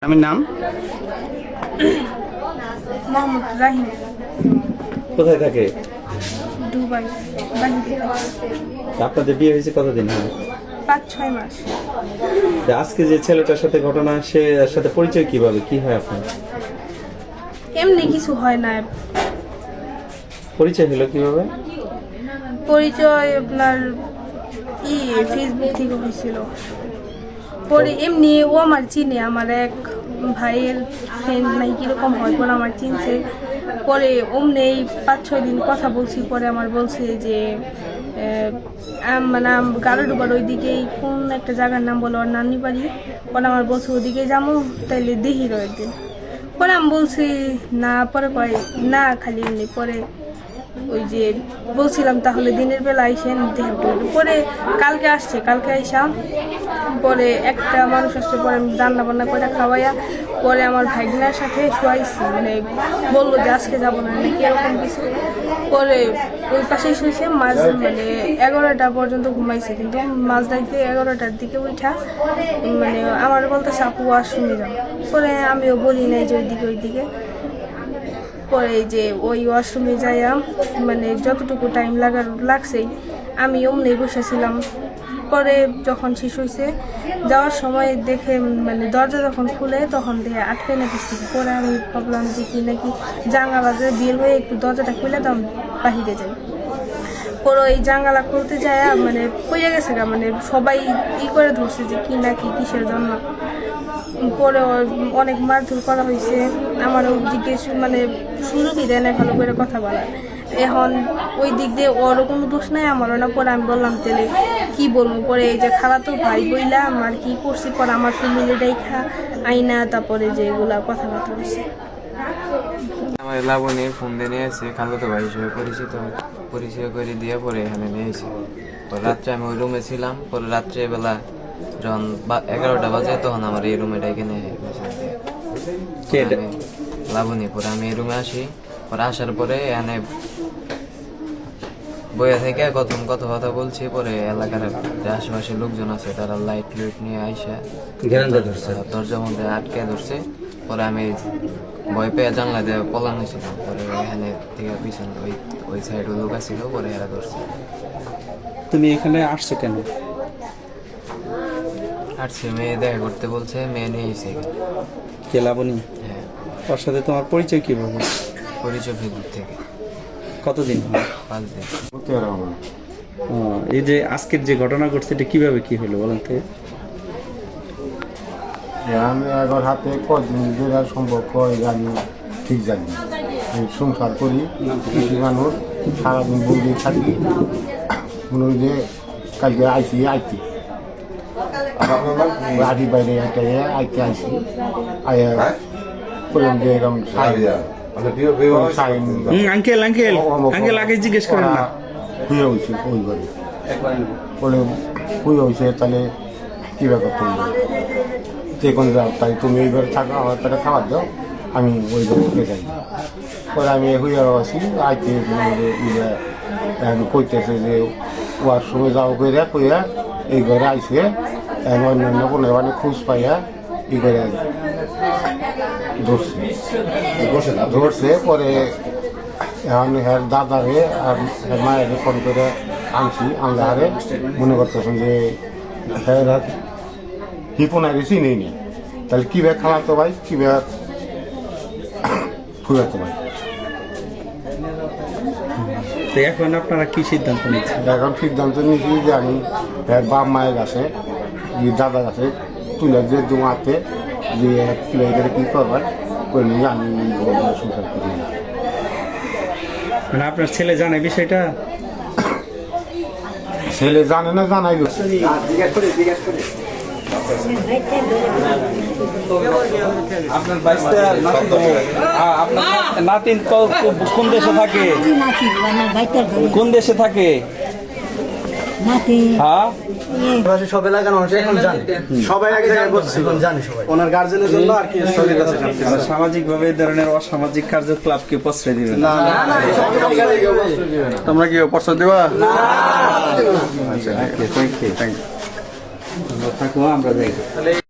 আমার নাম মোহাম্মদ রাহিম। কোথায় থাকে? দুবাই বাহিরে। আপনাদের বিয়ে হয়েছে কতদিন হয়? 5-6 মাস। আজকে যে ছেলেটার সাথে ঘটনা, সে সাথে পরিচয় কিভাবে, কি হয় আপনার? এমনি কিছু হয় না। পরিচয় হলো কিভাবে? পরিচয় আপনার ফেসবুক থেকে হয়েছিল। পরে এমনি ও আমার চিনে, আমার এক ভাইয়ের ফ্রেন্ড নাই কিরকম হয়, পরে আমার চিনছে। পরে অমনি 5-6 দিন কথা বলছি। পরে আমার বলছে যে মানে গারোডুবার ওইদিকেই কোন একটা জায়গার নাম বলো, ওর নানি বাড়ি। পরে আমার বলছে ওদিকে যাবো, তাইলে দেখি একদিন। পরে আমি বলছি না, পরে কয় না খালি এমনি। পরে ওই যে বলছিলাম তাহলে দিনের বেলা আইসেন দেখব। পরে কালকে আসছে, কালকে আইসা পরে একটা মানুষ আসছে। পরে আমি রান্না বান্না করে খাওয়াইয়া পরে আমার ভাইগনার সাথে শোয়াইছি। মানে বললো যে আজকে যাবো না নাকি এরকম কিছু। পরে ওই পাশেই শুয়েছে মানে 11টা পর্যন্ত ঘুমাইছে। কিন্তু মাঝরাইতে 11টার দিকে উঠা মানে আমার বলতেছে আপু ওয়াশরুমে যাও। পরে আমিও বলি নাই যে ওইদিকে। পরে যে ওই ওয়াশরুমে যাইয়া মানে যতটুকু টাইম লাগছেই আমি অমনি বসেছিলাম। পরে যখন শেষ হয়েছে যাওয়ার সময় দেখে মানে দরজা যখন খুলে তখন দেখে আটকে নাকি। পরে আমি ভাবলাম যে কি নাকি জাঙ্গালা যে বের হয়ে একটু দরজাটা খুলে দাম বাহিরে যাই। পরে ওই জাঙ্গালা খুলতে যায় মানে পড়ে গেছে গা, মানে সবাই করে ধরছে যে কি নাকি কিসের জন্য। পরে অনেক মারধর করা হয়েছে। আমারও জিজ্ঞেস মানে সুযোগই দেয় না ভালো করে কথা বলার। এখন ওই দিক দিয়ে ওরও কোনো দোষ নাই, আমারও না। পরে আমি বললাম তাহলে কি বলবো। পরে এই যে খালাতো ভাই বইলাম আর কি করছি। পরে আমার ফ্যামিলি দেখা আইনা তারপরে যে এগুলা কথাবার্তা হয়েছে। আমার লাবণী ফোন দিয়ে নিয়ে এসে খালাতো ভাই হিসেবে পরিচয় করে দিয়ে পরে এখানে নিয়ে এসে রাত্রে আমি ওই রুমে ছিলাম। পরে রাত্রেবেলা যখন 11টা বাজে তখন আমার এই রুমে ডেকে নিয়ে লাবণী। পরে আমি এই রুমে আসি। পরে আসার পরে এখানে বইয়া থেকে কথা বলছি। পরে এলাকার যে আশেপাশে লোকজন আছে তারা লাইট নিয়ে আইসা দরজার মধ্যে আটকে ধরছে। পরে আমি ভয় পেয়ে জানলা দিয়ে পলান হয়েছিলাম। পরে এখানে থেকে পিছনে ওই সাইডে লোক ছিল। পরে এরা ধরছে। তুমি এখানে আসছো কেন? আসছে মেয়ে দেখা করতে বলছে, মেয়ে নিয়ে এসে। কে লাবণী? হ্যাঁ। ওর সাথে তোমার পরিচয় কিভাবে? পরিচয় ফেসবুক থেকে। কতদিন হয়? 5 দিন। এই যে আজকের যে ঘটনা ঘটছে এটা কিভাবে কি হলো বলেন তো? আমি একবার হাতে কদিন ধরে সম্পর্ক আমি ঠিক জানি। আমি সংসার করি, কৃষি মানুষ, সারাদিন বন্দি থাকি। মনে হয় যে কালকে আইসি বাড়ি বাইরে একটা আইসি বললাম যে এরকম আঙ্কেল আগে জিজ্ঞেস করেন না। হুয়ে হয়েছে ওই ঘরে বলে হুয়ে হয়েছে, তাহলে কী ব্যাপার করবো যে কোনো যাও, তাই তুমি এই ঘরে থাকো, আমার তাকে খাবার দাও, আমি ওই ঘরে থেকে যাই। পরে আমি হুয়ে আসি আইতে এখন কইতেছে যে ওয়াশরুমে যাও কইরা এই ঘরে আইসে অন্যান্য কোনো মানে খোঁজ পাইয়া এই ঘরে ধরছে। পরে এখন হ্যাঁ দাদারে আর মায়ের ফোন করে আনলে হারে মনে করতেছেন যে হ্যাঁ হিপনায় বেশি নেই নি, তাহলে কী ব্যাগ খাওয়াতো ভাই, কী ব্যাগ ফুরাতো ভাই। তো এখন আপনারা কি সিদ্ধান্ত নিচ্ছেন? এখন সিদ্ধান্ত নিয়েছি যে আমি বাপ মায়ের কাছে দাদার কাছে তুলে দিয়ে জমাতে দিয়ে তুলে করে কী করবেন করে নিয়ে আমি সংসার করি। মানে আপনার ছেলে জানে বিষয়টা? ছেলে জানে না, জানাইল। আপনার নাতিন কোন দেশে থাকে? কোন দেশে থাকে? হ্যাঁ, সব এলাকার মানুষ এখন জানে, সবাই এক জায়গায় বসছে, এখন জানে সবাই ওনার গার্জেনের জন্য আর কি। সামাজিক ভাবে এই ধরনের অসামাজিক কার্যকলাপকে প্রশ্রয় দিবেন না। তোমরা কি প্রস্তাব দেবা? আচ্ছা, থ্যাংক ইউ। আমরা যাই।